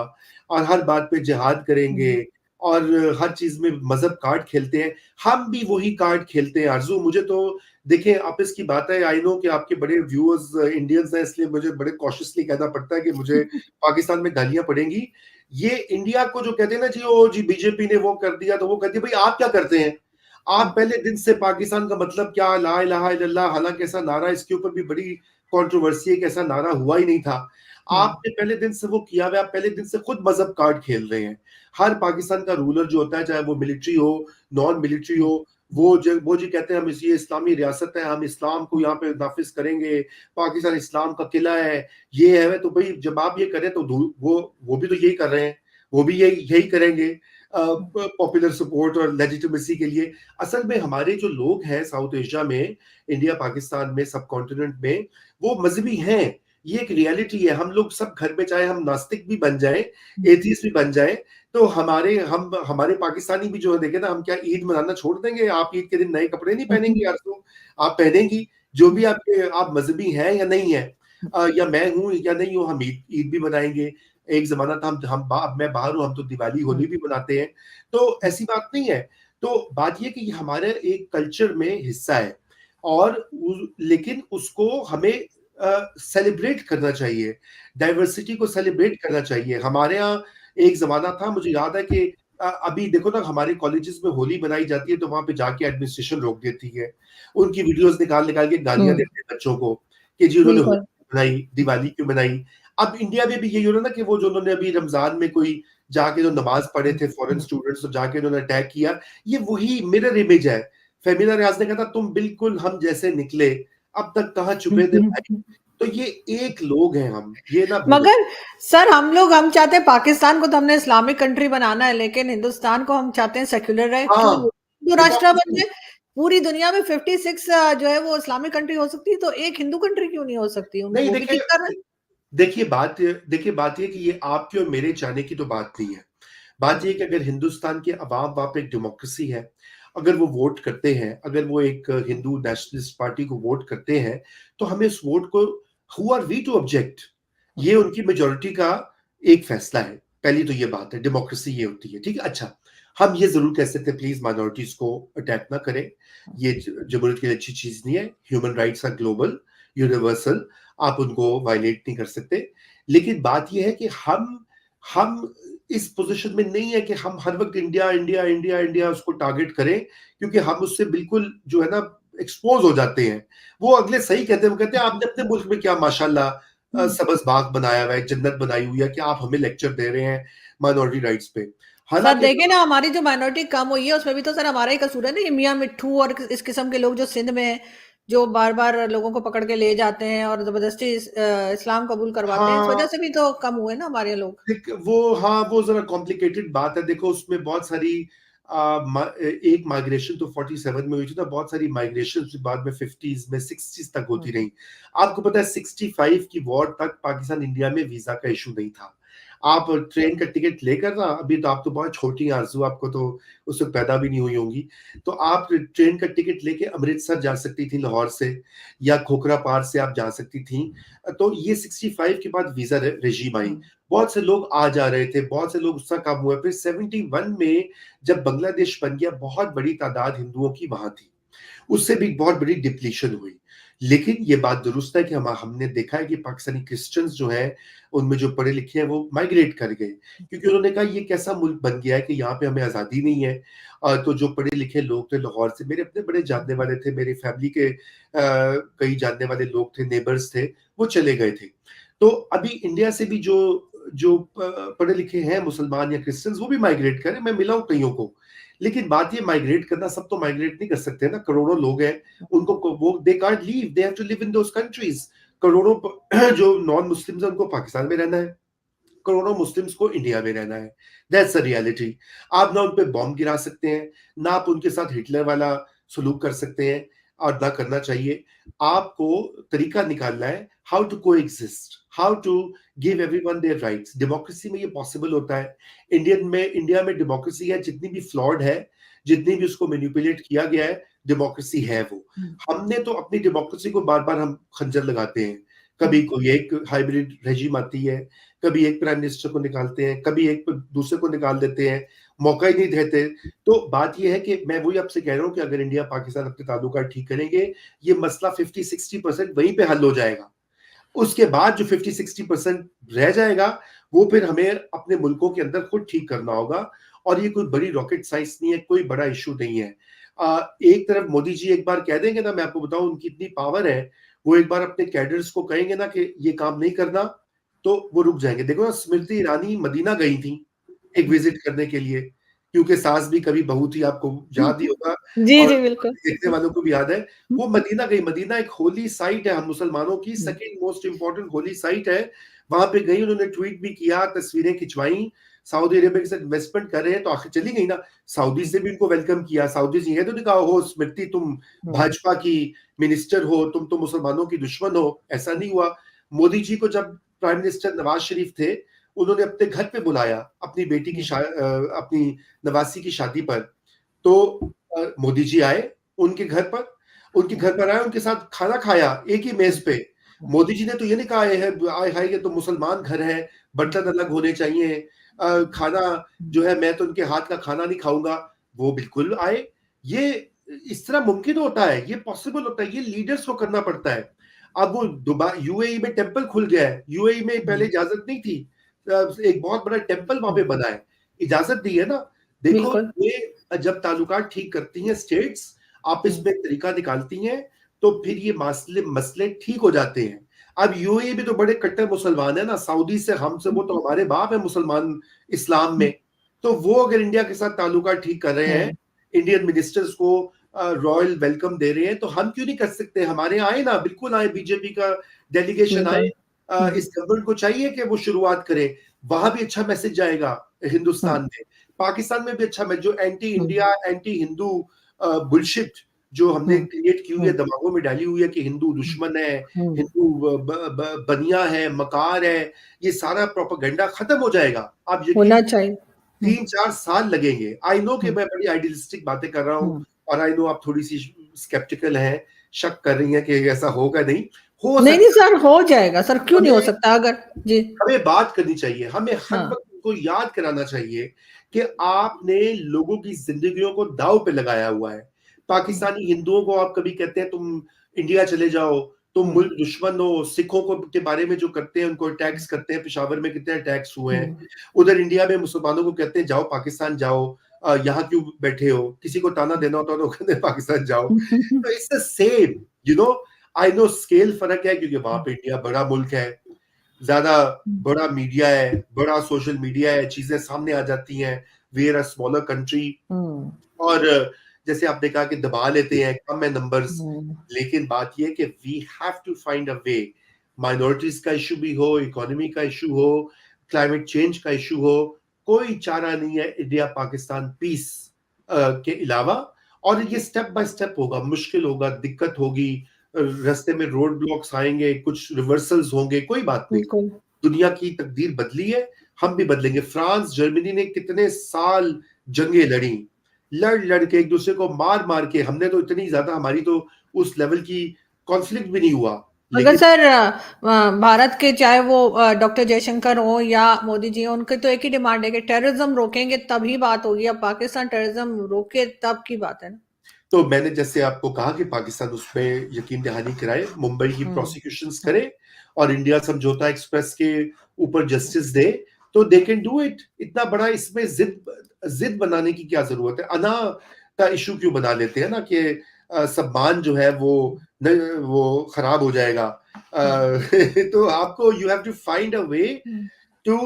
और हर बात पे जिहाद करेंगे, और हर चीज में मजहब कार्ड खेलते हैं। हम भी वही कार्ड खेलते हैं आरजू। मुझे तो देखें, आपस की बात है, आई नो कि आपके बड़े व्यूअर्स इंडियंस हैं, इसलिए मुझे बड़े कॉशियसली कहना पड़ता है कि मुझे पाकिस्तान में गालियां पड़ेंगी। ये इंडिया को जो कहते हैं ना जी, ओ जी बीजेपी ने वो कर दिया, तो वो कहती है भाई आप क्या करते हैं? आप पहले दिन से पाकिस्तान का मतलब क्या, ला इलाहा इल्लल्लाह, हालांकि ऐसा नारा, इसके ऊपर भी बड़ी कंट्रोवर्सी है कि ऐसा नारा हुआ ही नहीं था। आपने पहले दिन से वो किया हुआ, आप पहले दिन से खुद मजहब कार्ड खेल रहे हैं। हर पाकिस्तान का रूलर जो होता है, चाहे वो मिलिट्री हो, नॉन मिलिट्री हो, वो जी कहते हैं हम ये इस्लामी रियासत है, हम इस्लाम को यहाँ पे नाफिज करेंगे, पाकिस्तान इस्लाम का किला है, ये है। तो भाई जब आप ये करें तो वो भी तो यही कर रहे हैं, वो भी यही यही करेंगे पॉपुलर सपोर्ट और लेजिटिमेसी के लिए। असल में हमारे जो लोग हैं साउथ एशिया में, इंडिया पाकिस्तान में, सब कॉन्टिनेंट में, वो मजहबी हैं। ये एक रियलिटी है। हम लोग सब घर में, चाहे हम नास्तिक भी बन जाएं, एथीस्ट भी बन जाएं, तो हमारे पाकिस्तानी भी जो है, देखे ना, हम क्या ईद मनाना छोड़ देंगे? आप ईद के दिन नए कपड़े नहीं पहनेंगी यार? तो आप पहनेंगी, जो भी आपके, आप मजहबी हैं या नहीं है, या मैं हूं या नहीं हूं, हम ईद ईद भी मनाएंगे। एक जमाना था अब मैं बाहर हूं, हम तो दिवाली होली भी मनाते हैं। तो ऐसी बात नहीं है। तो बात ये कि ये हमारे एक कल्चर में हिस्सा है, और लेकिन उसको हमें सेलिब्रेट करना चाहिए, डाइवर्सिटी को सेलिब्रेट करना चाहिए। हमारे यहाँ एक जमाना था, मुझे याद है कि अभी देखो ना, हमारे कॉलेजेस में होली मनाई जाती है तो वहां पे जाके एडमिनिस्ट्रेशन रोक देती है, उनकी वीडियोस निकाल निकाल के गालियां देते हैं बच्चों को कि जी उन्होंने बिल्कुल। होली मनाई, दिवाली क्यों मनाई। अब इंडिया में भी यही हो रहा है ना, कि वो जो उन्होंने अभी रमजान में कोई जाके जो नमाज पढ़े थे फॉरेन स्टूडेंट्स, तो जाके उन्होंने अटैक किया, ये वही मिरर इमेज है। फेमिना रियाज ने कहा था, तुम बिल्कुल हम जैसे निकले, अब तक कहाँ छुपे थे भाई। तो ये एक लोग हैं हम, ये ना भूलो। मगर सर हम चाहते हैं पाकिस्तान को, तो हमने इस्लामिक कंट्री बनाना है, लेकिन हिंदुस्तान को हम चाहते हैं सेक्युलर रहे, क्यों हाँ, हिंदू राष्ट्र बन डेमोक्रेसी। जाए। पूरी दुनिया में 56 जो है वो इस्लामिक कंट्री हो सकती है, तो एक हिंदू कंट्री क्यों नहीं हो सकती? नहीं, वो भी ठीक कर रहे हैं। देखिए बात ये कि ये आपके और मेरे चाहने की तो बात नहीं है। बात ये है कि अगर हिंदुस्तान के अवाम वहाँ पे एक डेमोक्रेसी है, अगर वो वोट करते हैं, अगर वो एक हिंदू नेशनलिस्ट पार्टी को वोट करते हैं, तो हमें उस वोट को, who are we to object? ये उनकी मेजोरिटी का एक फैसला है। पहली तो ये बात है, डेमोक्रेसी ये होती है, ठीक है। अच्छा, हम ये जरूर कह सकते हैं, प्लीज माइनॉरिटीज को अटैक ना करें, ये जमहूरियत की अच्छी चीज नहीं है। Human rights are global, universal, आप उनको वायलेट नहीं कर सकते। लेकिन बात यह है कि हम इस पोजीशन में नहीं है कि हम हर वक्त इंडिया इंडिया इंडिया इंडिया उसको टारगेट करें, क्योंकि हम उससे बिल्कुल जो है ना एक्सपोज हो जाते हैं। वो अगले सही कहते हैं, वो कहते हैं आपने अपने मुल्क में क्या माशाल्लाह सबज बाग बनाया हुआ है, जन्नत बनाई हुई है, कि आप हमें लेक्चर दे रहे हैं माइनॉरिटी राइट्स पे। सर हालांकि देखिए ना, हमारी जो माइनॉरिटी कम हुई है उसमें भी तो सर हमारा ही कसूर है ना, ये मियाँ मिट्ठू और इस किस्म के लोग जो सिंध में हैं, जो बार बार लोगों को पकड़ के ले जाते हैं और जबरदस्ती इस्लाम कबूल करवाते हैं, इस वजह हाँ, से भी तो कम हुए ना हमारे लोग। वो जरा कॉम्प्लिकेटेड बात है। देखो उसमें बहुत सारी एक माइग्रेशन तो 47 में हुई थी ना, बहुत सारी माइग्रेशन बाद में 50s में 60s तक होती रही। आपको पता है 65 की वॉर तक पाकिस्तान इंडिया में वीजा का इशू नहीं था। आप ट्रेन का टिकट लेकर ना, अभी तो आप तो बहुत छोटी हैं आरज़ू, आपको तो उस वक्त पैदा भी नहीं हुई होंगी, तो आप ट्रेन का टिकट लेके अमृतसर जा सकती थी लाहौर से, या खोखरा पार से आप जा सकती थी। तो ये 65 के बाद वीजा रेजीम आई, बहुत से लोग आ जा रहे थे, बहुत से लोग उसका काम हुआ। फिर 71 में जब बांग्लादेश बन गया, बहुत बड़ी तादाद हिंदुओं की वहां थी, उससे भी बहुत बड़ी डिप्लीशन हुई। लेकिन ये बात दुरुस्त है कि हमने देखा है कि पाकिस्तानी क्रिश्चियंस जो हैं, उनमें जो पढ़े लिखे हैं, वो माइग्रेट कर गए, क्योंकि उन्होंने कहा ये कैसा मुल्क बन गया है कि यहाँ पे हमें आज़ादी नहीं है। तो जो पढ़े लिखे लोग थे लाहौर से, मेरे अपने बड़े जानने वाले थे, मेरी फैमिली के कई जानने वाले लोग थे, नेबर्स थे, वो चले गए थे। तो अभी इंडिया से भी जो जो पढ़े लिखे हैं मुसलमान या क्रिश्चियंस, वो भी माइग्रेट करें, मैं मिला हूँ कईयों को। लेकिन बात ये माइग्रेट करना, सब तो माइग्रेट नहीं कर सकते ना, करोड़ों लोग हैं, उनको वो they can't leave, they have to live in those countries. करोड़ों जो नॉन मुस्लिम्स हैं उनको पाकिस्तान में रहना है, करोड़ों मुस्लिम्स को इंडिया में रहना है। That's a reality. आप ना उन पे बॉम्ब गिरा सकते हैं, ना आप उनके साथ हिटलर वाला सलूक कर सकते हैं, और ना करना चाहिए। आपको तरीका निकालना है, how to coexist, how to give everyone their rights. Democracy में ये पॉसिबल होता है। इंडिया में डेमोक्रेसी है, जितनी भी फ्लॉड है, जितनी भी उसको मैनिपुलेट किया गया है, डेमोक्रेसी है वो। हमने तो अपनी डेमोक्रेसी को बार बार हम खंजर लगाते हैं। कभी कोई एक हाइब्रिड रेजिम आती है, कभी एक प्राइम मिनिस्टर को निकालते हैं, कभी एक दूसरे को निकाल देते हैं, मौका ही नहीं देते। तो बात यह है कि मैं वही आपसे कह रहा हूं कि अगर इंडिया पाकिस्तान अपने ताल्लुकात ठीक करेंगे, ये मसला 50-60% वहीं पे हल हो जाएगा। उसके बाद जो 50-60% रह जाएगा, वो फिर हमें अपने मुल्कों के अंदर खुद ठीक करना होगा। और ये कोई बड़ी रॉकेट साइंस नहीं है, कोई बड़ा इशू नहीं है। एक तरफ मोदी जी एक बार कह देंगे ना, मैं आपको बताऊं उनकी इतनी पावर है, वो एक बार अपने कैडर्स को कहेंगे ना कि ये काम नहीं करना, तो वो रुक जाएंगे। देखो ना, स्मृति ईरानी मदीना गई थी एक विजिट करने के लिए, क्योंकि सास भी कभी बहू थी, आपको याद ही होगा, जी, और जी, बिल्कुल। देखने वालों को भी याद है। वो मदीना गई, मदीना एक होली साइट है हम मुसलमानों की, second most important Holi site है। वहां पे गई, उन्होंने ट्वीट भी किया, तस्वीरें खिंचवाई। सऊदी अरेबिया के साथ इन्वेस्टमेंट कर रहे हैं तो आखिर चली गई ना। सऊदी से भी उनको वेलकम किया। सऊदी से ये तो नहीं कहा, हो स्मृति तुम भाजपा की मिनिस्टर हो, तुम तो मुसलमानों की दुश्मन हो, ऐसा नहीं हुआ। मोदी जी को जब प्राइम मिनिस्टर नवाज शरीफ थे, उन्होंने अपने घर पे बुलाया अपनी बेटी की अपनी नवासी की शादी पर। तो मोदी जी आए उनके घर पर, आए, उनके साथ खाना खाया एक ही मेज पे। मोदी जी ने तो ये नहीं कहा है आए हाय ये तो मुसलमान घर है, बर्तन अलग होने चाहिए, खाना जो है मैं तो उनके हाथ का खाना नहीं खाऊंगा। वो बिल्कुल आए। ये इस तरह मुमकिन होता है, ये पॉसिबल होता है, ये लीडर्स को करना पड़ता है। अब वो दुबई यूएई में टेंपल खुल गया है, यूएई में पहले इजाजत नहीं थी, एक बहुत बड़ा टेंपल वहां पे बना है, इजाजत दी है ना। देखो बिल्कुल। ये जब ताल्लुकात ठीक करती हैं स्टेट्स, आपस में एक तरीका निकालती हैं, तो फिर ये मसले मसले ठीक हो जाते हैं। अब यूएई में तो बड़े कट्टर मुसलमान है ना, सऊदी से हमसे वो तो हमारे बाप है मुसलमान इस्लाम में। तो वो अगर इंडिया के साथ ताल्लुकात ठीक कर रहे हैं, इंडियन मिनिस्टर्स को रॉयल वेलकम दे रहे हैं, तो हम क्यों नहीं कर सकते? हमारे आए ना, बिल्कुल आए, बीजेपी का डेलीगेशन आए। इस गवर्नमेंट को चाहिए कि वो शुरुआत करे, वहां भी अच्छा मैसेज जाएगा हिंदुस्तान में। पाकिस्तान में भी अच्छा मैसेज, जो anti India anti Hindu bullshit जो हमने क्रिएट की हुई है, दिमागों में डाली हुई है कि हिंदू दुश्मन है, हिंदू बनिया है, मकार है, ये सारा प्रोपेगेंडा खत्म हो जाएगा। आप यकीन, होना चाहिए। 3-4 साल लगेंगे। आई नो कि मैं बड़ी आइडियलिस्टिक बातें कर रहा हूँ, और आई नो आप थोड़ी सी स्केप्टिकल हैं, शक कर रही हैं कि ऐसा होगा नहीं, हो नहीं, नहीं सकता है। सर, हो जाएगा सर, क्यों नहीं हो हमें सकता? अगर जी, हमें बात करनी चाहिए, हमें हर हाँ, वक्त उनको याद कराना चाहिए कि आपने लोगों की जिंदगियों को दांव पे लगाया हुआ है। पाकिस्तानी हिंदुओं को आप कभी कहते हैं तुम इंडिया चले जाओ, तुम मुल्क दुश्मन हो, सिखों को के बारे में जो करते हैं, उनको अटैक्स करते हैं, पेशावर में कितने अटैक्स हुए हैं। उधर इंडिया में मुसलमानों को कहते हैं जाओ पाकिस्तान जाओ, यहाँ क्यों बैठे हो, किसी को ताना देना होता तो कहते हैं पाकिस्तान जाओ। तो it's the same, you know. I know scale फर्क है, क्योंकि वहां पे इंडिया बड़ा मुल्क है, ज्यादा बड़ा मीडिया है, बड़ा सोशल मीडिया है, चीजें सामने आ जाती हैं। We are a smaller country, और जैसे आपने कहा कि दबा लेते हैं, कम है नंबर्स, लेकिन बात यह कि we have to find a way. Minorities का इशू भी हो, इकोनॉमी का इशू हो, क्लाइमेट चेंज का इशू हो, कोई चारा नहीं है इंडिया पाकिस्तान पीस के अलावा। और ये स्टेप बाय स्टेप होगा, मुश्किल होगा, दिक्कत होगी, रास्ते में रोड ब्लॉक्स आएंगे, कुछ रिवर्सल्स होंगे, कोई बात नहीं। बिल्कुल। दुनिया की तकदीर बदली है, हम भी बदलेंगे। फ्रांस जर्मनी ने कितने साल जंगें लड़ी, लड़ लड़ के, एक दूसरे को मार मार के, हमने तो इतनी ज्यादा, हमारी तो उस लेवल की कॉन्फ्लिक्ट भी नहीं हुआ, अगर लेकिन सर भारत के चाहे वो डॉक्टर जयशंकर हो या मोदी जी हो, उनके तो एक ही डिमांड है कि टेररिज्म रोकेंगे तभी बात होगी। अब पाकिस्तान टेररिज्म रोके तब की बात है ना। तो मैंने जैसे आपको कहा कि पाकिस्तान उसमें यकीन दहानी कराए, मुंबई की प्रोसिक्यूशंस करे, और इंडिया समझौता एक्सप्रेस के ऊपर जस्टिस दे, तो दे कैन डू इट। इतना बड़ा इसमें जिद बनाने की क्या जरूरत है? अना का इशू क्यों बना लेते हैं ना कि सम्मान जो है वो खराब हो जाएगा। तो आपको you have to find a way to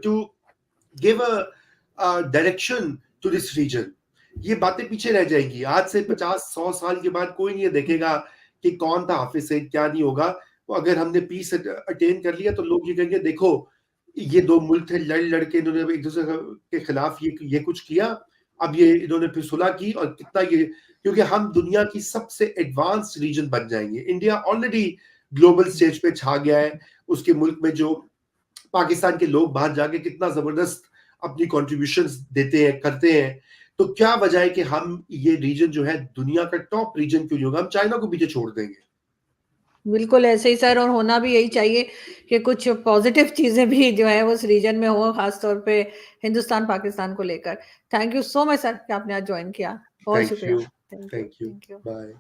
to give a direction to this region. ये बातें पीछे रह जाएंगी। आज से 50-100 साल के बाद कोई नहीं देखेगा कि कौन था हाफिज सईद, क्या नहीं होगा। तो अगर हमने पीस अटेन कर लिया, तो लोग ये कहेंगे देखो ये दो मुल्क थे, लड़ लड़ के इन्होंने एक दूसरे के खिलाफ ये कुछ किया, अब ये इन्होंने फिर सुलह की, और कितना ये, क्योंकि हम दुनिया की सबसे एडवांस्ड रीजन बन जाएंगे। इंडिया ऑलरेडी ग्लोबल स्टेज पे छा गया है। उसके मुल्क में जो पाकिस्तान के लोग बाहर जाके कितना जबरदस्त अपनी कॉन्ट्रीब्यूशंस देते हैं, करते हैं, तो क्या वजह है कि हम ये रीजन जो है दुनिया का टॉप रीजन क्यों नहीं होगा? हम चाइना को पीछे छोड़ देंगे। बिल्कुल ऐसे ही सर, और होना भी यही चाहिए कि कुछ पॉजिटिव चीजें भी जो है उस रीजन में हो, खासतौर पे हिंदुस्तान पाकिस्तान को लेकर। Thank you so much sir कि आपने आज ज्वाइन किया। बहुत थैंक शुक्रिया। You, thank you, thank you, thank you. Bye.